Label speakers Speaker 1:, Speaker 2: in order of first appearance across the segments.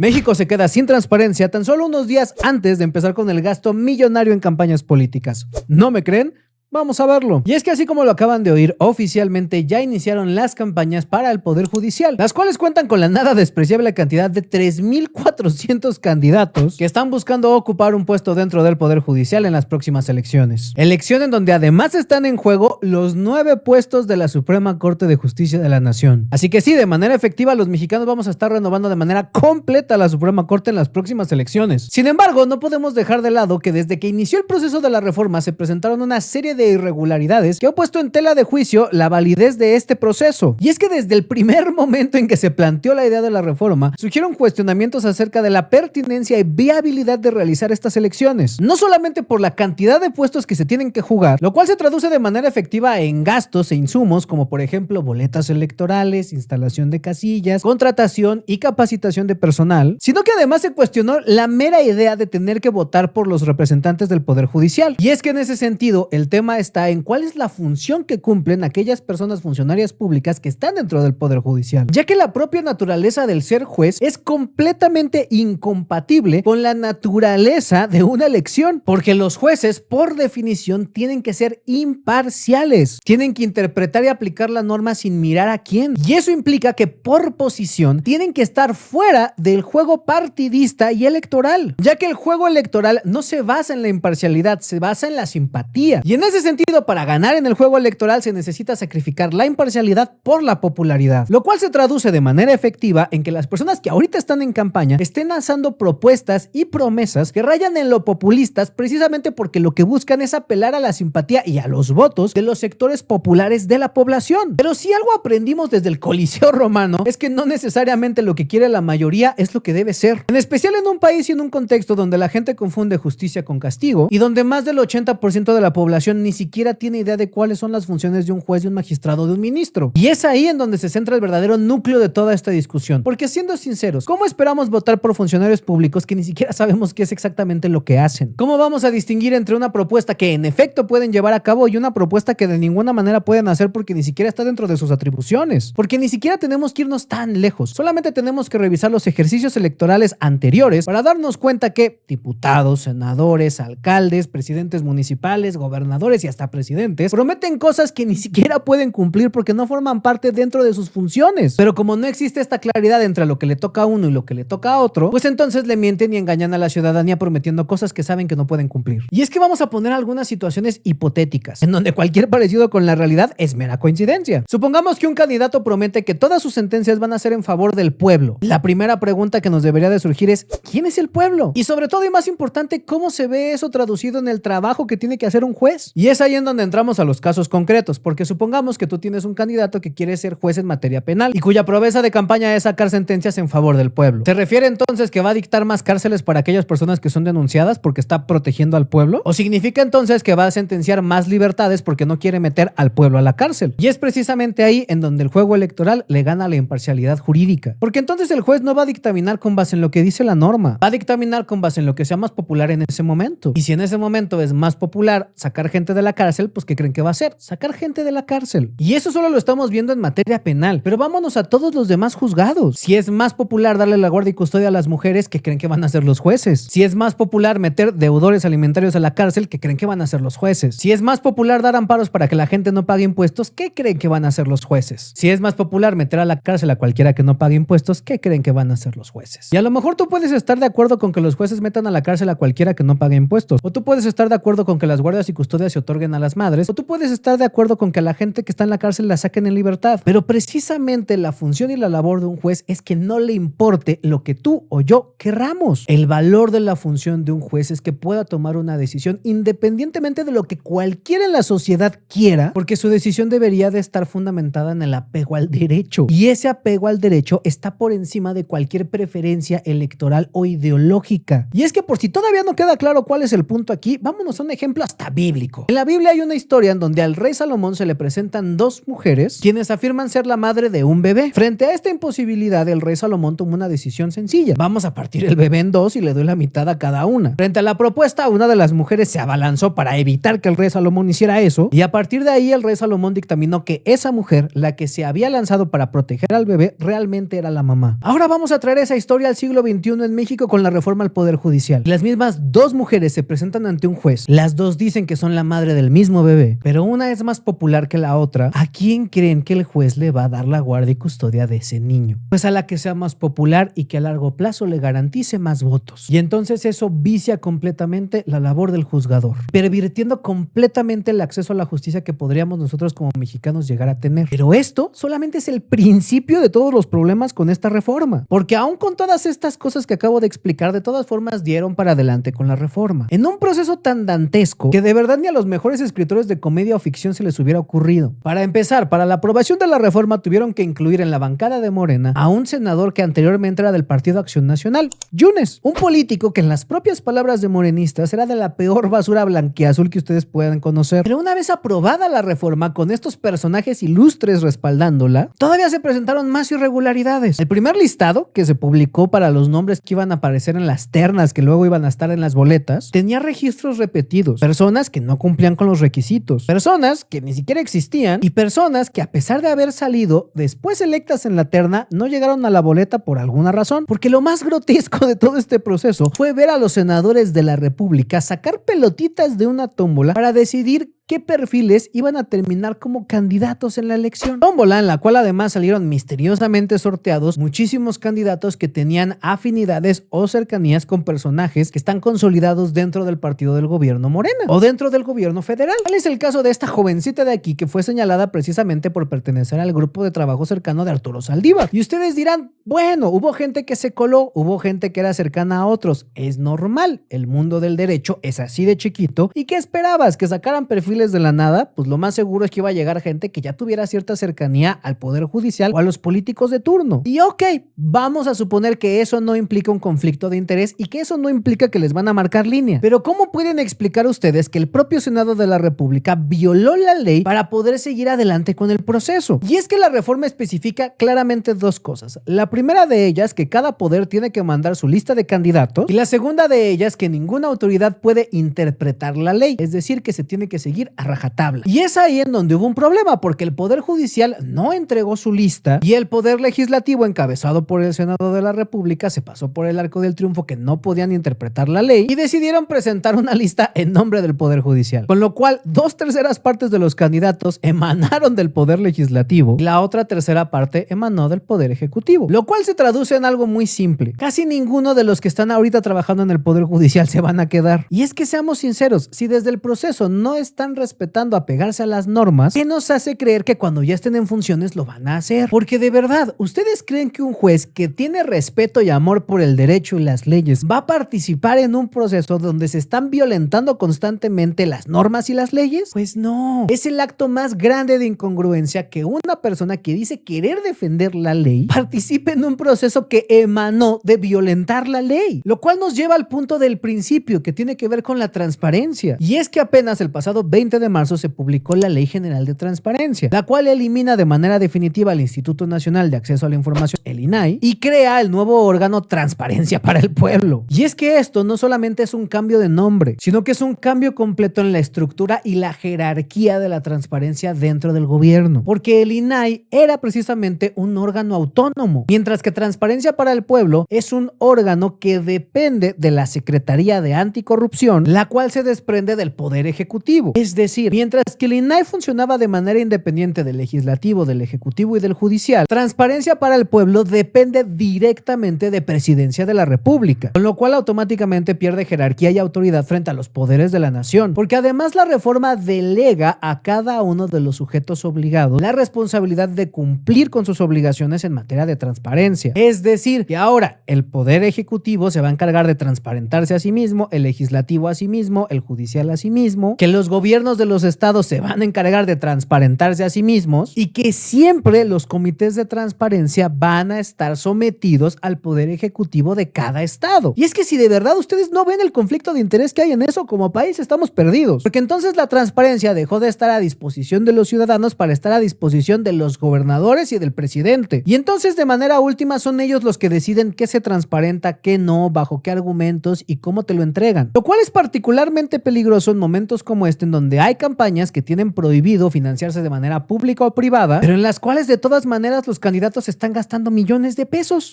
Speaker 1: México se queda sin transparencia tan solo unos días antes de empezar con el gasto millonario en campañas políticas. ¿No me creen? Vamos a verlo. Y es que así como lo acaban de oír, oficialmente ya iniciaron las campañas para el Poder Judicial, las cuales cuentan con la nada despreciable cantidad de 3,400 candidatos que están buscando ocupar un puesto dentro del Poder Judicial en las próximas elecciones. Elección en donde además están en juego los 9 puestos de la Suprema Corte de Justicia de la Nación. Así que sí, de manera efectiva, los mexicanos vamos a estar renovando de manera completa la Suprema Corte en las próximas elecciones. Sin embargo, no podemos dejar de lado que desde que inició el proceso de la reforma se presentaron una serie de irregularidades que han puesto en tela de juicio la validez de este proceso. Y es que desde el primer momento en que se planteó la idea de la reforma, surgieron cuestionamientos acerca de la pertinencia y viabilidad de realizar estas elecciones. No solamente por la cantidad de puestos que se tienen que jugar, lo cual se traduce de manera efectiva en gastos e insumos como por ejemplo boletas electorales, instalación de casillas, contratación y capacitación de personal, sino que además se cuestionó la mera idea de tener que votar por los representantes del Poder Judicial. Y es que en ese sentido, el tema está en cuál es la función que cumplen aquellas personas funcionarias públicas que están dentro del Poder Judicial, ya que la propia naturaleza del ser juez es completamente incompatible con la naturaleza de una elección, porque los jueces por definición tienen que ser imparciales, tienen que interpretar y aplicar la norma sin mirar a quién, y eso implica que por posición tienen que estar fuera del juego partidista y electoral, ya que el juego electoral no se basa en la imparcialidad, se basa en la simpatía, y en ese sentido, para ganar en el juego electoral se necesita sacrificar la imparcialidad por la popularidad, lo cual se traduce de manera efectiva en que las personas que ahorita están en campaña estén lanzando propuestas y promesas que rayan en lo populistas precisamente porque lo que buscan es apelar a la simpatía y a los votos de los sectores populares de la población. Pero si algo aprendimos desde el Coliseo Romano es que no necesariamente lo que quiere la mayoría es lo que debe ser, en especial en un país y en un contexto donde la gente confunde justicia con castigo y donde más del 80% de la población ni siquiera tiene idea de cuáles son las funciones de un juez, de un magistrado, de un ministro. Y es ahí en donde se centra el verdadero núcleo de toda esta discusión. Porque siendo sinceros, ¿cómo esperamos votar por funcionarios públicos que ni siquiera sabemos qué es exactamente lo que hacen? ¿Cómo vamos a distinguir entre una propuesta que en efecto pueden llevar a cabo y una propuesta que de ninguna manera pueden hacer porque ni siquiera está dentro de sus atribuciones? Porque ni siquiera tenemos que irnos tan lejos. Solamente tenemos que revisar los ejercicios electorales anteriores para darnos cuenta que diputados, senadores, alcaldes, presidentes municipales, gobernadores y hasta presidentes prometen cosas que ni siquiera pueden cumplir porque no forman parte dentro de sus funciones. Pero como no existe esta claridad entre lo que le toca a uno y lo que le toca a otro, pues entonces le mienten y engañan a la ciudadanía prometiendo cosas que saben que no pueden cumplir. Y es que vamos a poner algunas situaciones hipotéticas en donde cualquier parecido con la realidad es mera coincidencia. Supongamos que un candidato promete que todas sus sentencias van a ser en favor del pueblo. La primera pregunta que nos debería de surgir es ¿quién es el pueblo? Y sobre todo y más importante, ¿cómo se ve eso traducido en el trabajo que tiene que hacer un juez? Y es ahí en donde entramos a los casos concretos, porque supongamos que tú tienes un candidato que quiere ser juez en materia penal y cuya promesa de campaña es sacar sentencias en favor del pueblo. ¿Se refiere entonces que va a dictar más cárceles para aquellas personas que son denunciadas porque está protegiendo al pueblo? ¿O significa entonces que va a sentenciar más libertades porque no quiere meter al pueblo a la cárcel? Y es precisamente ahí en donde el juego electoral le gana la imparcialidad jurídica, porque entonces el juez no va a dictaminar con base en lo que dice la norma, va a dictaminar con base en lo que sea más popular en ese momento. Y si en ese momento es más popular sacar gente de la cárcel, pues ¿qué creen que va a hacer? Sacar gente de la cárcel. Y eso solo lo estamos viendo en materia penal, pero vámonos a todos los demás juzgados. Si es más popular darle la guardia y custodia a las mujeres, ¿qué creen que van a hacer los jueces? Si es más popular meter deudores alimentarios a la cárcel, ¿qué creen que van a hacer los jueces? Si es más popular dar amparos para que la gente no pague impuestos, ¿qué creen que van a hacer los jueces? Si es más popular meter a la cárcel a cualquiera que no pague impuestos, ¿qué creen que van a hacer los jueces? Y a lo mejor tú puedes estar de acuerdo con que los jueces metan a la cárcel a cualquiera que no pague impuestos, o tú puedes estar de acuerdo con que las guardias y custodias se otorguen a las madres, o tú puedes estar de acuerdo con que a la gente que está en la cárcel la saquen en libertad. Pero precisamente la función y la labor de un juez es que no le importe lo que tú o yo querramos. El valor de la función de un juez es que pueda tomar una decisión independientemente de lo que cualquiera en la sociedad quiera, porque su decisión debería de estar fundamentada en el apego al derecho. Y ese apego al derecho está por encima de cualquier preferencia electoral o ideológica. Y es que por si todavía no queda claro cuál es el punto aquí, vámonos a un ejemplo hasta bíblico. En la Biblia hay una historia en donde al rey Salomón se le presentan dos mujeres quienes afirman ser la madre de un bebé. Frente a esta imposibilidad, el rey Salomón tomó una decisión sencilla: vamos a partir el bebé en dos y le doy la mitad a cada una. Frente a la propuesta, una de las mujeres se abalanzó para evitar que el rey Salomón hiciera eso, y a partir de ahí el rey Salomón dictaminó que esa mujer, la que se había lanzado para proteger al bebé, realmente era la mamá. Ahora vamos a traer esa historia al siglo XXI en México con la reforma al Poder Judicial. Las mismas dos mujeres se presentan ante un juez. Las dos dicen que son la madre del mismo bebé, pero una es más popular que la otra. ¿A quién creen que el juez le va a dar la guardia y custodia de ese niño? Pues a la que sea más popular y que a largo plazo le garantice más votos. Y entonces eso vicia completamente la labor del juzgador, pervirtiendo completamente el acceso a la justicia que podríamos nosotros como mexicanos llegar a tener. Pero esto solamente es el principio de todos los problemas con esta reforma, porque aún con todas estas cosas que acabo de explicar, de todas formas dieron para adelante con la reforma, en un proceso tan dantesco que de verdad ni a los mejores escritores de comedia o ficción se les hubiera ocurrido. Para empezar, para la aprobación de la reforma tuvieron que incluir en la bancada de Morena a un senador que anteriormente era del Partido Acción Nacional, Yunes, un político que en las propias palabras de morenistas era de la peor basura blanquiazul que ustedes puedan conocer. Pero una vez aprobada la reforma con estos personajes ilustres respaldándola, todavía se presentaron más irregularidades. El primer listado que se publicó para los nombres que iban a aparecer en las ternas que luego iban a estar en las boletas tenía registros repetidos, personas que no cumplían con los requisitos, personas que ni siquiera existían y personas que a pesar de haber salido después electas en la terna no llegaron a la boleta por alguna razón. Porque lo más grotesco de todo este proceso fue ver a los senadores de la República sacar pelotitas de una tómbola para decidir qué perfiles iban a terminar como candidatos en la elección. Tómbola en la cual además salieron misteriosamente sorteados muchísimos candidatos que tenían afinidades o cercanías con personajes que están consolidados dentro del partido del gobierno Morena o dentro del gobierno federal. Tal es el caso de esta jovencita de aquí que fue señalada precisamente por pertenecer al grupo de trabajo cercano de Arturo Saldívar. Y ustedes dirán, bueno, hubo gente que se coló, hubo gente que era cercana a otros. Es normal, el mundo del derecho es así de chiquito. ¿Y qué esperabas? ¿Que sacaran perfiles de la nada? Pues lo más seguro es que iba a llegar gente que ya tuviera cierta cercanía al poder judicial o a los políticos de turno. Y ok, vamos a suponer que eso no implica un conflicto de interés y que eso no implica que les van a marcar línea. Pero ¿cómo pueden explicar ustedes que el propio Senado de la República violó la ley para poder seguir adelante con el proceso? Y es que la reforma especifica claramente dos cosas. La primera de ellas, que cada poder tiene que mandar su lista de candidatos, y la segunda de ellas, que ninguna autoridad puede interpretar la ley, es decir, que se tiene que seguir a rajatabla. Y es ahí en donde hubo un problema, porque el Poder Judicial no entregó su lista y el Poder Legislativo, encabezado por el Senado de la República, se pasó por el arco del triunfo que no podían interpretar la ley y decidieron presentar una lista en nombre del Poder Judicial. Con lo cual, 2/3 partes de los candidatos emanaron del Poder Legislativo y la otra tercera parte emanó del Poder Ejecutivo. Lo cual se traduce en algo muy simple. Casi ninguno de los que están ahorita trabajando en el Poder Judicial se van a quedar. Y es que seamos sinceros, si desde el proceso no están respetando apegarse a las normas, ¿qué nos hace creer que cuando ya estén en funciones lo van a hacer? Porque de verdad, ¿ustedes creen que un juez que tiene respeto y amor por el derecho y las leyes va a participar en un proceso donde se están violentando constantemente las normas y las leyes? Pues no. Es el acto más grande de incongruencia que una persona que dice querer defender la ley participe en un proceso que emanó de violentar la ley. Lo cual nos lleva al punto del principio que tiene que ver con la transparencia. Y es que apenas el pasado 20 de marzo se publicó la Ley General de Transparencia, la cual elimina de manera definitiva al Instituto Nacional de Acceso a la Información, el INAI, y crea el nuevo órgano Transparencia para el Pueblo. Y es que esto no solamente es un cambio de nombre, sino que es un cambio completo en la estructura y la jerarquía de la transparencia dentro del gobierno, porque el INAI era precisamente un órgano autónomo, mientras que Transparencia para el Pueblo es un órgano que depende de la Secretaría de Anticorrupción, la cual se desprende del Poder Ejecutivo. Es decir, mientras que el INAI funcionaba de manera independiente del Legislativo, del Ejecutivo y del Judicial, Transparencia para el Pueblo depende directamente de Presidencia de la República, con lo cual automáticamente pierde jerarquía y autoridad frente a los poderes de la nación, porque además la reforma delega a cada uno de los sujetos obligados la responsabilidad de cumplir con sus obligaciones en materia de transparencia. Es decir, que ahora el Poder Ejecutivo se va a encargar de transparentarse a sí mismo, el Legislativo a sí mismo, el Judicial a sí mismo, que los gobiernos gobiernos de los estados se van a encargar de transparentarse a sí mismos y que siempre los comités de transparencia van a estar sometidos al poder ejecutivo de cada estado. Y es que si de verdad ustedes no ven el conflicto de interés que hay en eso, como país estamos perdidos, porque entonces la transparencia dejó de estar a disposición de los ciudadanos para estar a disposición de los gobernadores y del presidente. Y entonces de manera última son ellos los que deciden qué se transparenta, qué no, bajo qué argumentos y cómo te lo entregan. Lo cual es particularmente peligroso en momentos como este, en donde hay campañas que tienen prohibido financiarse de manera pública o privada, pero en las cuales de todas maneras los candidatos están gastando millones de pesos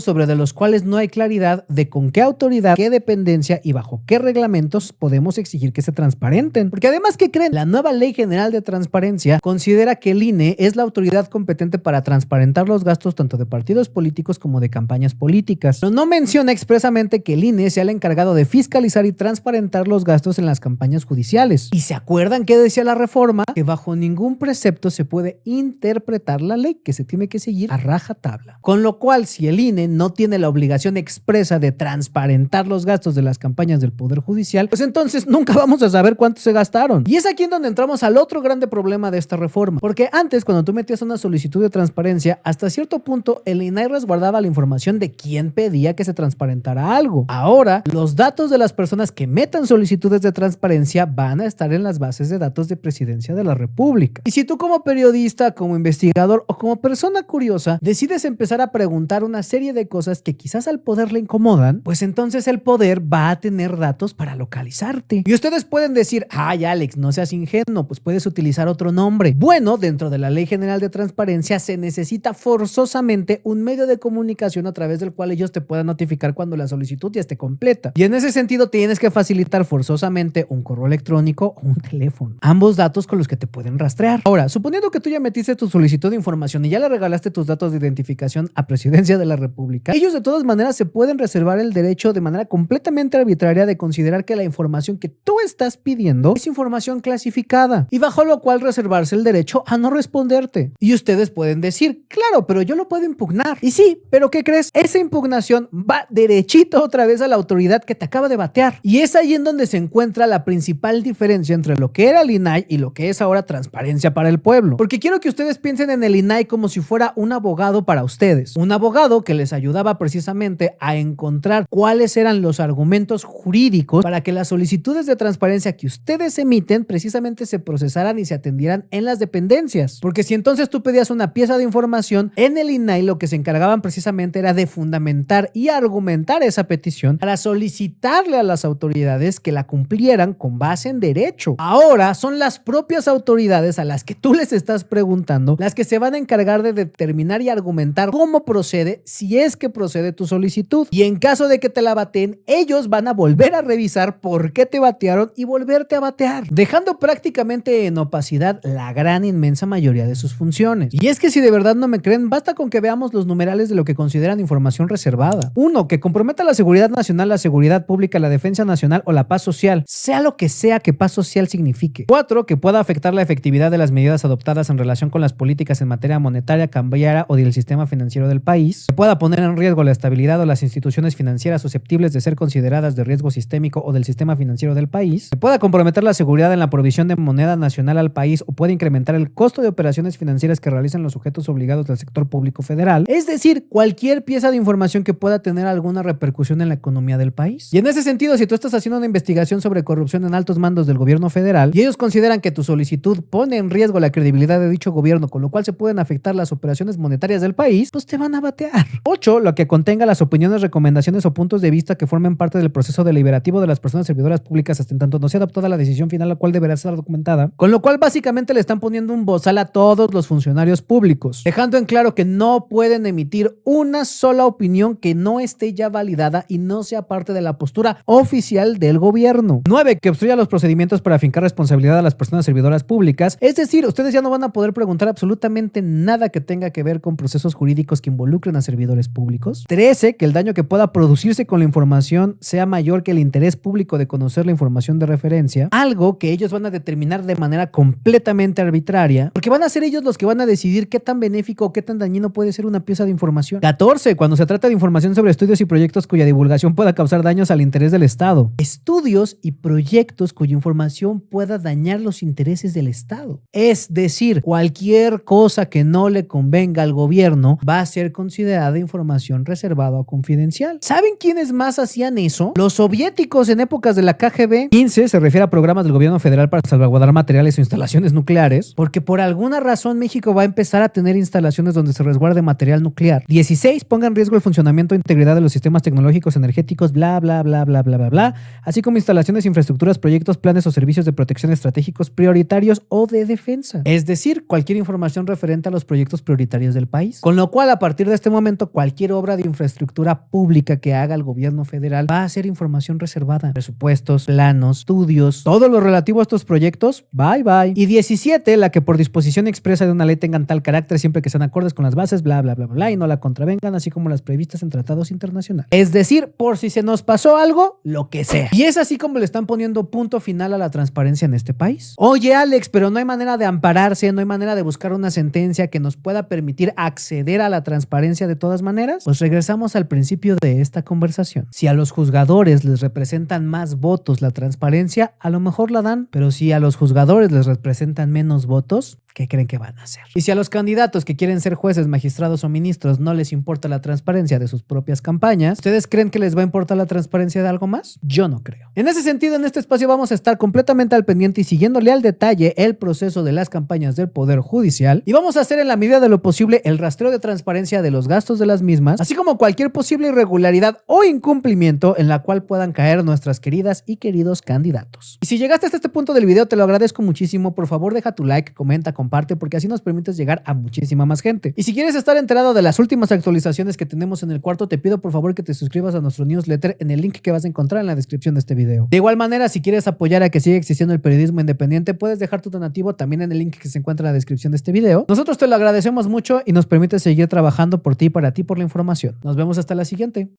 Speaker 1: sobre de los cuales no hay claridad de con qué autoridad, qué dependencia y bajo qué reglamentos podemos exigir que se transparenten. Porque además, ¿qué creen? La nueva Ley General de Transparencia considera que el INE es la autoridad competente para transparentar los gastos tanto de partidos políticos como de campañas políticas, pero no menciona expresamente que el INE sea el encargado de fiscalizar y transparentar los gastos en las campañas judiciales. ¿Y se acuerdan qué decía la reforma? Que bajo ningún precepto se puede interpretar la ley, que se tiene que seguir a rajatabla. Con lo cual, si el INE no tiene la obligación expresa de transparentar los gastos de las campañas del Poder Judicial, pues entonces nunca vamos a saber cuánto se gastaron. Y es aquí en donde entramos al otro grande problema de esta reforma. Porque antes, cuando tú metías una solicitud de transparencia, hasta cierto punto el INAI resguardaba la información de quién pedía que se transparentara algo. Ahora, los datos de las personas que metan solicitudes de transparencia van a estar en las bases de datos de Presidencia de la República. Y si tú como periodista, como investigador o como persona curiosa decides empezar a preguntar una serie de cosas que quizás al poder le incomodan, pues entonces el poder va a tener datos para localizarte. Y ustedes pueden decir, ay Alex, no seas ingenuo, pues puedes utilizar otro nombre. Bueno, dentro de la Ley General de Transparencia se necesita forzosamente un medio de comunicación a través del cual ellos te puedan notificar cuando la solicitud ya esté completa. Y en ese sentido tienes que facilitar forzosamente un correo electrónico o un teléfono. Ambos datos con los que te pueden rastrear. Ahora, suponiendo que tú ya metiste tu solicitud de información y ya le regalaste tus datos de identificación a Presidencia de la República, ellos de todas maneras se pueden reservar el derecho de manera completamente arbitraria de considerar que la información que tú estás pidiendo es información clasificada y bajo lo cual reservarse el derecho a no responderte. Y ustedes pueden decir, claro, pero yo lo puedo impugnar. Y sí, pero ¿qué crees? Esa impugnación va derechito otra vez a la autoridad que te acaba de batear. Y es ahí en donde se encuentra la principal diferencia entre lo que era el INAI y lo que es ahora Transparencia para el Pueblo. Porque quiero que ustedes piensen en el INAI como si fuera un abogado para ustedes. Un abogado que les ayudaba precisamente a encontrar cuáles eran los argumentos jurídicos para que las solicitudes de transparencia que ustedes emiten precisamente se procesaran y se atendieran en las dependencias. Porque si entonces tú pedías una pieza de información, en el INAI lo que se encargaban precisamente era de fundamentar y argumentar esa petición para solicitarle a las autoridades que la cumplieran con base en derecho. Ahora son las propias autoridades a las que tú les estás preguntando las que se van a encargar de determinar y argumentar cómo procede, si es que procede tu solicitud. Y en caso de que te la bateen, ellos van a volver a revisar por qué te batearon y volverte a batear, dejando prácticamente en opacidad la gran inmensa mayoría de sus funciones. Y es que si de verdad no me creen, basta con que veamos los numerales de lo que consideran información reservada. 1. Que comprometa la seguridad nacional, la seguridad pública, la defensa nacional o la paz social, sea lo que sea que paz social signifique. 4. Que pueda afectar la efectividad de las medidas adoptadas en relación con las políticas en materia monetaria, cambiaria o del sistema financiero del país. Que pueda poner en riesgo la estabilidad o las instituciones financieras susceptibles de ser consideradas de riesgo sistémico o del sistema financiero del país. Que pueda comprometer la seguridad en la provisión de moneda nacional al país o puede incrementar el costo de operaciones financieras que realizan los sujetos obligados del sector público federal. Es decir, cualquier pieza de información que pueda tener alguna repercusión en la economía del país. Y en ese sentido, si tú estás haciendo una investigación sobre corrupción en altos mandos del gobierno federal y ellos consideran que tu solicitud pone en riesgo la credibilidad de dicho gobierno, con lo cual se pueden afectar las operaciones monetarias del país, pues te van a batear. 8. Lo que contenga las opiniones, recomendaciones o puntos de vista que formen parte del proceso deliberativo de las personas servidoras públicas hasta en tanto no sea adoptada la decisión final, la cual deberá estar documentada, con lo cual básicamente le están poniendo un bozal a todos los funcionarios públicos, dejando en claro que no pueden emitir una sola opinión que no esté ya validada y no sea parte de la postura oficial del gobierno. 9. Que obstruya los procedimientos para fincar responsabilidad a las personas servidoras públicas, es decir, ustedes ya no van a poder preguntar absolutamente nada que tenga que ver con procesos jurídicos que involucren a servidores públicos. 13. Que el daño que pueda producirse con la información sea mayor que el interés público de conocer la información de referencia, algo que ellos van a determinar de manera completamente arbitraria, porque van a ser ellos los que van a decidir qué tan benéfico o qué tan dañino puede ser una pieza de información. 14. Cuando se trata de información sobre estudios y proyectos cuya divulgación pueda causar daños al interés del Estado. Estudios y proyectos cuya información información pueda dañar los intereses del Estado. Es decir, cualquier cosa que no le convenga al gobierno va a ser considerada información reservada o confidencial. ¿Saben quiénes más hacían eso? Los soviéticos en épocas de la KGB. 15 se refiere a programas del gobierno federal para salvaguardar materiales o instalaciones nucleares, porque por alguna razón México va a empezar a tener instalaciones donde se resguarde material nuclear. 16 ponga en riesgo el funcionamiento e integridad de los sistemas tecnológicos energéticos, bla, bla, bla, bla, bla, bla, bla, así como instalaciones, infraestructuras, proyectos, planes o servicios de protección estratégicos prioritarios o de defensa. Es decir, cualquier información referente a los proyectos prioritarios del país. Con lo cual, a partir de este momento, cualquier obra de infraestructura pública que haga el gobierno federal va a ser información reservada. Presupuestos, planos, estudios, todo lo relativo a estos proyectos, bye bye. Y 17, la que por disposición expresa de una ley tengan tal carácter siempre que sean acordes con las bases, bla, bla, bla, bla, y no la contravengan, así como las previstas en tratados internacionales. Es decir, por si se nos pasó algo, lo que sea. Y es así como le están poniendo punto final a la transparencia en este país. Oye, Alex, pero no hay manera de ampararse, no hay manera de buscar una sentencia que nos pueda permitir acceder a la transparencia de todas maneras. Pues regresamos al principio de esta conversación. Si a los juzgadores les representan más votos la transparencia, a lo mejor la dan, pero si a los juzgadores les representan menos votos, ¿qué creen que van a hacer? Y si a los candidatos que quieren ser jueces, magistrados o ministros no les importa la transparencia de sus propias campañas, ¿ustedes creen que les va a importar la transparencia de algo más? Yo no creo. En ese sentido, en este espacio vamos a estar completamente al pendiente y siguiéndole al detalle el proceso de las campañas del Poder Judicial, y vamos a hacer en la medida de lo posible el rastreo de transparencia de los gastos de las mismas, así como cualquier posible irregularidad o incumplimiento en la cual puedan caer nuestras queridas y queridos candidatos. Y si llegaste hasta este punto del video, te lo agradezco muchísimo. Por favor, deja tu like, comenta, comparte, porque así nos permites llegar a muchísima más gente. Y si quieres estar enterado de las últimas actualizaciones que tenemos en el cuarto, te pido por favor que te suscribas a nuestro newsletter en el link que vas a encontrar en la descripción de este video. De igual manera, si quieres apoyar a que siga existiendo el periodismo independiente, puedes dejar tu donativo también en el link que se encuentra en la descripción de este video. Nosotros te lo agradecemos mucho y nos permite seguir trabajando por ti y para ti por la información. Nos vemos hasta la siguiente.